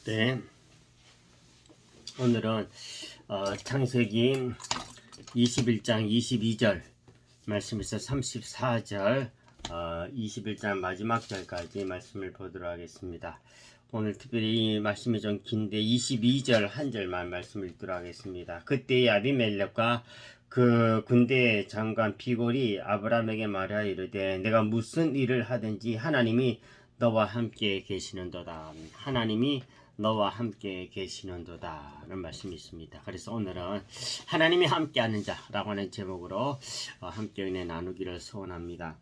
네, 오늘은 창세기 21장 22절 말씀에서 34절 21장 마지막 절까지 말씀을 보도록 하겠습니다. 오늘 특별히 이 말씀이 좀 긴데 22절 한 절만 말씀을 읽도록 하겠습니다. 그때 아비멜렉과 그 군대 장관 비골이 아브라함에게 말하여 이르되 내가 무슨 일을 하든지 하나님이 너와 함께 계시는도다. 하나님이 너와 함께 계시는도다 라는 말씀이 있습니다. 그래서 오늘은 하나님이 함께하는 자라고 하는 제목으로 함께 은혜 나누기를 소원합니다.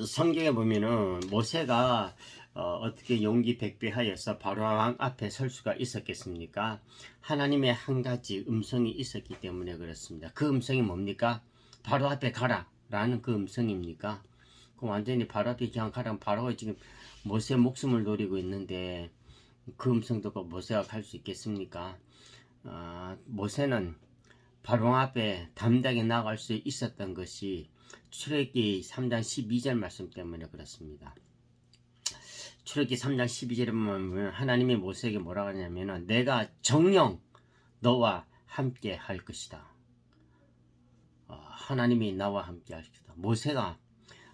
성경에 보면은 모세가 어떻게 용기 백배하여서 바로왕 앞에 설 수가 있었겠습니까? 하나님의 한 가지 음성이 있었기 때문에 그렇습니다. 그 음성이 뭡니까? 바로 앞에 가라 라는 그 음성입니까? 그럼 완전히 바로 앞에 그냥 가라. 바로가 지금 모세 목숨을 노리고 있는데 그 음성 듣고 모세가 갈 수 있겠습니까? 모세는 바로 앞에 담대하게 나아갈 수 있었던 것이 출애굽기 3장 12절 말씀 때문에 그렇습니다. 출애굽기 3장 12절에 보면 하나님이 모세에게 뭐라고 하냐면은 내가 정녕 너와 함께 할 것이다. 하나님이 나와 함께 할 것이다. 모세가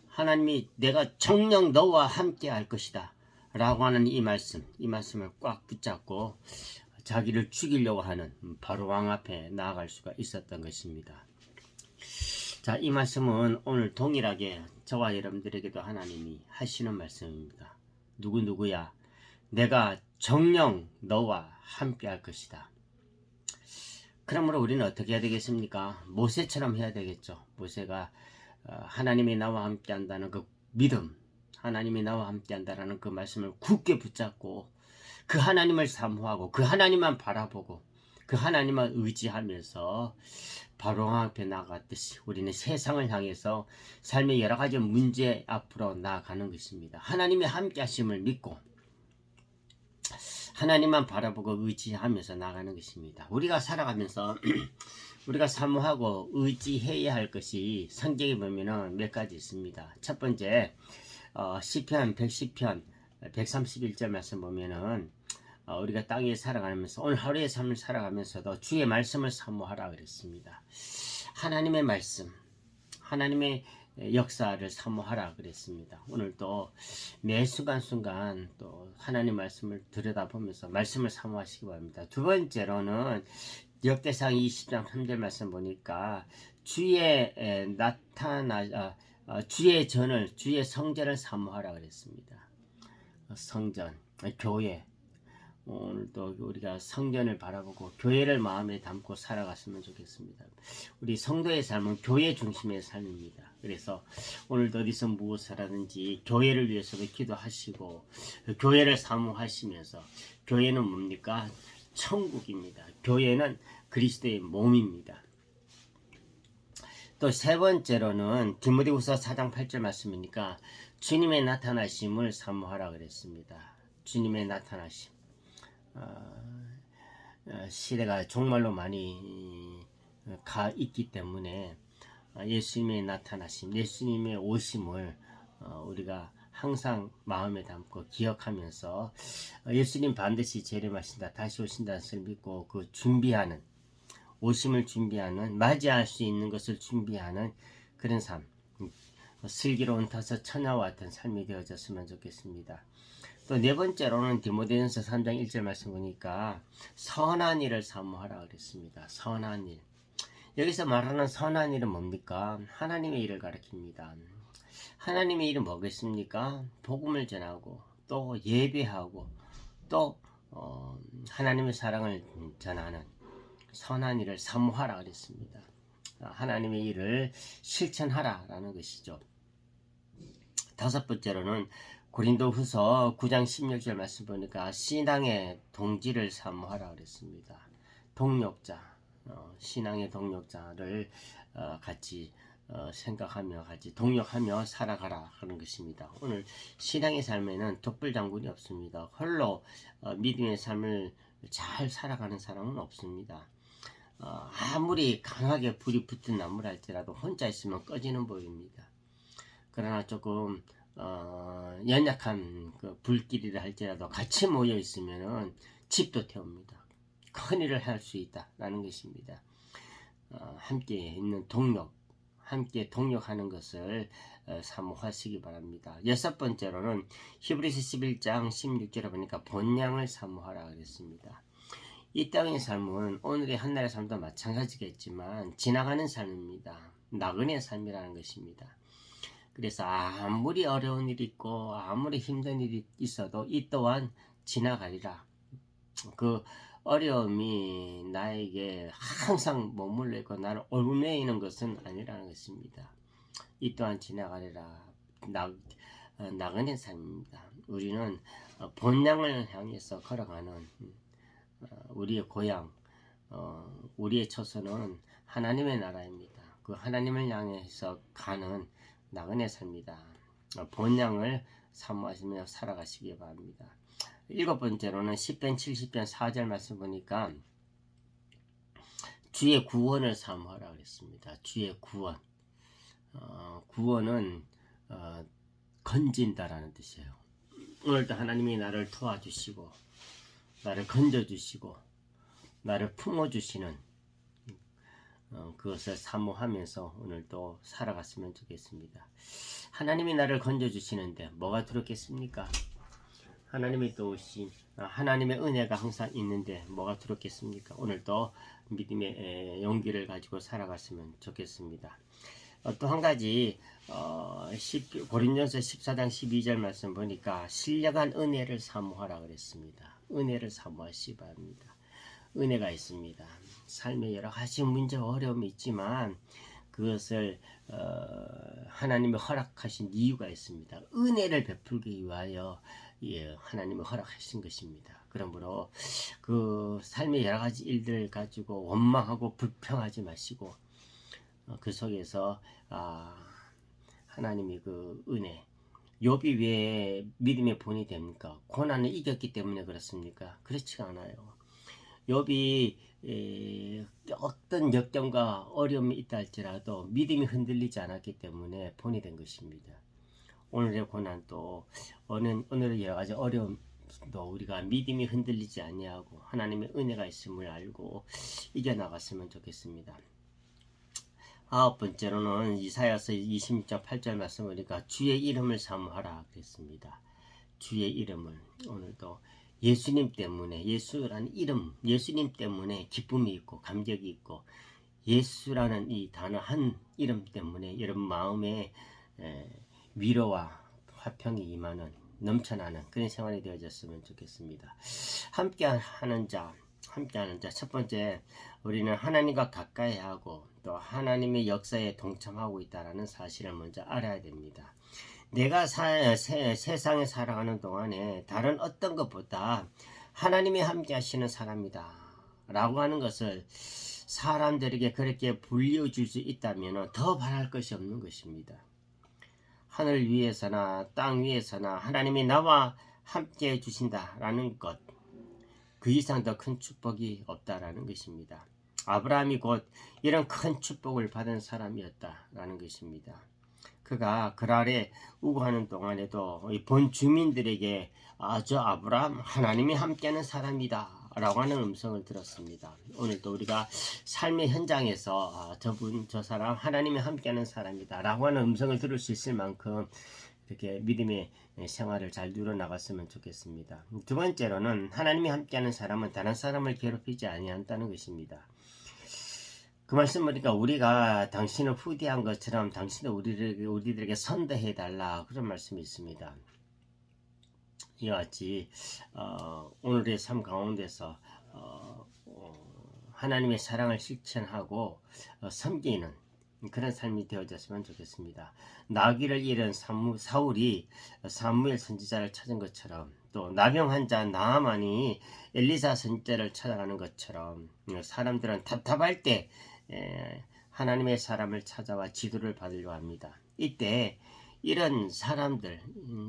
하나님이 내가 정녕 너와 함께 할 것이다 라고 하는 이 말씀을 꽉 붙잡고 자기를 죽이려고 하는 바로왕 앞에 나아갈 수가 있었던 것입니다. 자, 이 말씀은 오늘 동일하게 저와 여러분들에게도 하나님이 하시는 말씀입니다. 누구야? 내가 정녕 너와 함께 할 것이다. 그러므로 우리는 어떻게 해야 되겠습니까? 모세처럼 해야 되겠죠. 모세가 하나님이 나와 함께 한다는 그 믿음, 하나님이 나와 함께 한다는 그 말씀을 굳게 붙잡고 그 하나님을 사모하고 그 하나님만 바라보고 그 하나님만 의지하면서 바로왕 앞에 나아갔듯이 우리는 세상을 향해서 삶의 여러 가지 문제 앞으로 나아가는 것입니다. 하나님의 함께 하심을 믿고 하나님만 바라보고 의지하면서 나가는 것입니다. 우리가 살아가면서 우리가 사모하고 의지해야 할 것이 성경에 보면은 몇 가지 있습니다. 첫 번째, 시편 110편 131절 말씀 보면은 우리가 땅에 살아가면서 오늘 하루의 삶을 살아가면서도 주의 말씀을 사모하라 그랬습니다. 하나님의 말씀, 하나님의 역사를 사모하라 그랬습니다. 오늘도 매 순간순간 또 하나님 말씀을 들여다보면서 말씀을 사모하시기 바랍니다. 두 번째로는 역대상 20장 3절 말씀 보니까 주의 주의 성전을 사모하라 그랬습니다. 성전, 교회. 오늘도 우리가 성전을 바라보고 교회를 마음에 담고 살아갔으면 좋겠습니다. 우리 성도의 삶은 교회 중심의 삶입니다. 그래서 오늘도 어디서 무엇을 하든지 교회를 위해서도 기도하시고 교회를 사모하시면서 교회는 뭡니까? 천국입니다. 교회는 그리스도의 몸입니다. 또 세 번째로는 디모데후서 4장 8절 말씀이니까 주님의 나타나심을 사모하라 그랬습니다. 주님의 나타나심. 시대가 정말로 많이 가 있기 때문에 예수님의 나타나심, 예수님의 오심을 우리가 항상 마음에 담고 기억하면서 예수님 반드시 재림하신다, 다시 오신다는 것을 믿고 그 준비하는, 오심을 준비하는, 맞이할 수 있는 것을 준비하는 그런 삶, 슬기로운 터서 처녀와 같은 삶이 되어졌으면 좋겠습니다. 또 네 번째로는 디모데전서 3장 1절 말씀 보니까 선한 일을 사모하라 그랬습니다. 선한 일. 여기서 말하는 선한 일은 뭡니까? 하나님의 일을 가리킵니다. 하나님의 일은 뭐겠습니까? 복음을 전하고 또 예배하고 또 하나님의 사랑을 전하는 선한 일을 사모하라 그랬습니다. 하나님의 일을 실천하라라는 것이죠. 다섯 번째로는 고린도후서 9장 16절 말씀 보니까 신앙의 동지를 사모하라 그랬습니다. 동력자, 신앙의 동력자를 같이 생각하며 같이 동력하며 살아가라 하는 것입니다. 오늘 신앙의 삶에는 독불장군이 없습니다. 홀로 믿음의 삶을 잘 살아가는 사람은 없습니다. 아무리 강하게 불이 붙은 나무랄지라도 혼자 있으면 꺼지는 법입니다. 그러나 조금 연약한 그 불길이라 할지라도 같이 모여 있으면은 집도 태웁니다. 큰 일을 할 수 있다라는 것입니다. 함께 있는 동력, 함께 동력하는 것을 사모하시기 바랍니다. 여섯 번째로는 히브리서 11장 16절에 보니까 본향을 사모하라 그랬습니다. 이 땅의 삶은 오늘의 한날의 삶도 마찬가지겠지만 지나가는 삶입니다. 나그네 삶이라는 것입니다. 그래서 아무리 어려운 일이 있고 아무리 힘든 일이 있어도 이 또한 지나가리라. 그 어려움이 나에게 항상 머물러 있고 나를 얽매이는 것은 아니라는 것입니다. 이 또한 지나가리라. 나그네 삶입니다. 우리는 본향을 향해서 걸어가는 우리의 고향, 우리의 처소는 하나님의 나라입니다. 그 하나님을 향해서 가는 나그네 삶이다. 본향을 사모하시며 살아가시기 바랍니다. 일곱 번째로는 10편 70편 4절 말씀 보니까 주의 구원을 사모하라 그랬습니다. 주의 구원. 구원은 건진다라는 뜻이에요. 오늘도 하나님이 나를 도와주시고 나를 건져주시고 나를 품어주시는 그것을 사모하면서 오늘도 살아갔으면 좋겠습니다. 하나님이 나를 건져주시는데 뭐가 두렵겠습니까? 하나님이 도우신 하나님의 은혜가 항상 있는데 뭐가 두렵겠습니까? 오늘도 믿음의 용기를 가지고 살아갔으면 좋겠습니다. 또 한 가지 고린도전서 14장 12절 말씀 보니까 신령한 은혜를 사모하라 그랬습니다. 은혜를 사모하시기 바랍니다. 은혜가 있습니다. 삶에 여러 가지 문제와 어려움이 있지만 그것을 하나님이 허락하신 이유가 있습니다. 은혜를 베풀기 위하여 하나님이 허락하신 것입니다. 그러므로 그 삶의 여러 가지 일들을 가지고 원망하고 불평하지 마시고 그 속에서 하나님이 그 은혜 욥이 왜 믿음의 본이 됩니까? 고난을 이겼기 때문에 그렇습니까? 그렇지가 않아요. 욥이 어떤 역경과 어려움이 있다 할지라도 믿음이 흔들리지 않았기 때문에 본이 된 것입니다. 오늘의 고난도 오늘의 여러 가지 어려움도 우리가 믿음이 흔들리지 아니하고 하나님의 은혜가 있음을 알고 이겨나갔으면 좋겠습니다. 아홉 번째로는 이사야서 26장 8절 말씀 보니까 주의 이름을 사모하라 그랬습니다. 주의 이름을 오늘도 예수님 때문에 예수라는 이름 예수님 때문에 기쁨이 있고 감격이 있고 예수라는 이 단어 한 이름 때문에 여러분 마음에 위로와 화평이 임하는 넘쳐나는 그런 생활이 되어졌으면 좋겠습니다. 함께하는 자 첫 번째 우리는 하나님과 가까이 하고 또 하나님의 역사에 동참하고 있다는 사실을 먼저 알아야 됩니다. 내가 세상에 살아가는 동안에 다른 어떤 것보다 하나님이 함께 하시는 사람이다 라고 하는 것을 사람들에게 그렇게 불려줄 수 있다면 더 바랄 것이 없는 것입니다. 하늘 위에서나 땅 위에서나 하나님이 나와 함께 해주신다라는 것, 그 이상 더 큰 축복이 없다라는 것입니다. 아브라함이 곧 이런 큰 축복을 받은 사람이었다라는 것입니다. 그가 그랄에 우거하는 동안에도 본 주민들에게 저 아브라함 하나님이 함께하는 사람이다 라고 하는 음성을 들었습니다. 오늘도 우리가 삶의 현장에서 저 사람 하나님이 함께하는 사람이다 라고 하는 음성을 들을 수 있을 만큼 이렇게 믿음의 생활을 잘 누려나갔으면 좋겠습니다. 두 번째로는 하나님이 함께하는 사람은 다른 사람을 괴롭히지 아니한다는 것입니다. 그 말씀 보니까 우리가 당신을 후대한 것처럼 당신도 우리들에게 선대해 달라 그런 말씀이 있습니다. 이와 같이 오늘의 삶 가운데서 하나님의 사랑을 실천하고 섬기는 그런 삶이 되어졌으면 좋겠습니다. 나귀를 잃은 사울이 사무엘 선지자를 찾은 것처럼 또 나병 자 나아만이 엘리사 선지자를 찾아가는 것처럼 사람들은 답답할 때 하나님의 사람을 찾아와 지도를 받으려 합니다. 이때 이런 사람들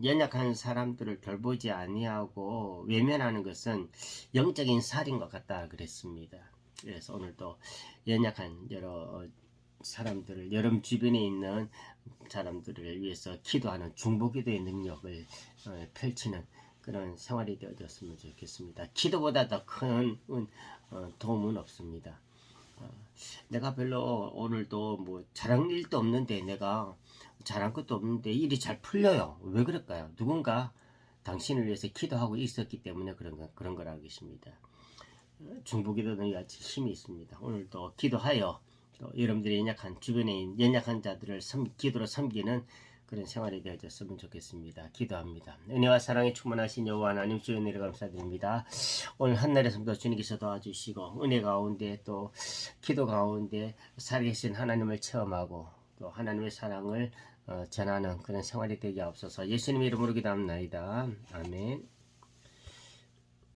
연약한 사람들을 돌보지 아니하고 외면하는 것은 영적인 살인과 같다 그랬습니다. 그래서 오늘도 연약한 여러 사람들을 여러분 주변에 있는 사람들을 위해서 기도하는 중보기도의 능력을 펼치는 그런 생활이 되어졌으면 좋겠습니다. 기도보다 더 큰 도움은 없습니다. 내가 별로 오늘도 뭐 잘한 일도 없는데 내가 잘한 것도 없는데 일이 잘 풀려요. 왜 그럴까요? 누군가 당신을 위해서 기도하고 있었기 때문에 그런 거라고 계십니다. 중보기도는 같이 힘이 있습니다. 오늘도 기도하여 또 여러분들이 연약한 주변에 있는 연약한 자들을 기도로 섬기는 그런 생활이 되어졌으면 좋겠습니다. 기도합니다. 은혜와 사랑에 충만하신 여호와 하나님 주의 은혜를 감사드립니다. 오늘 한날에서도 주님께서 도와주시고 은혜 가운데 또 기도 가운데 살아계신 하나님을 체험하고 또 하나님의 사랑을 전하는 그런 생활이 되게 없어서 예수님의 이름으로 기도합니다. 아멘.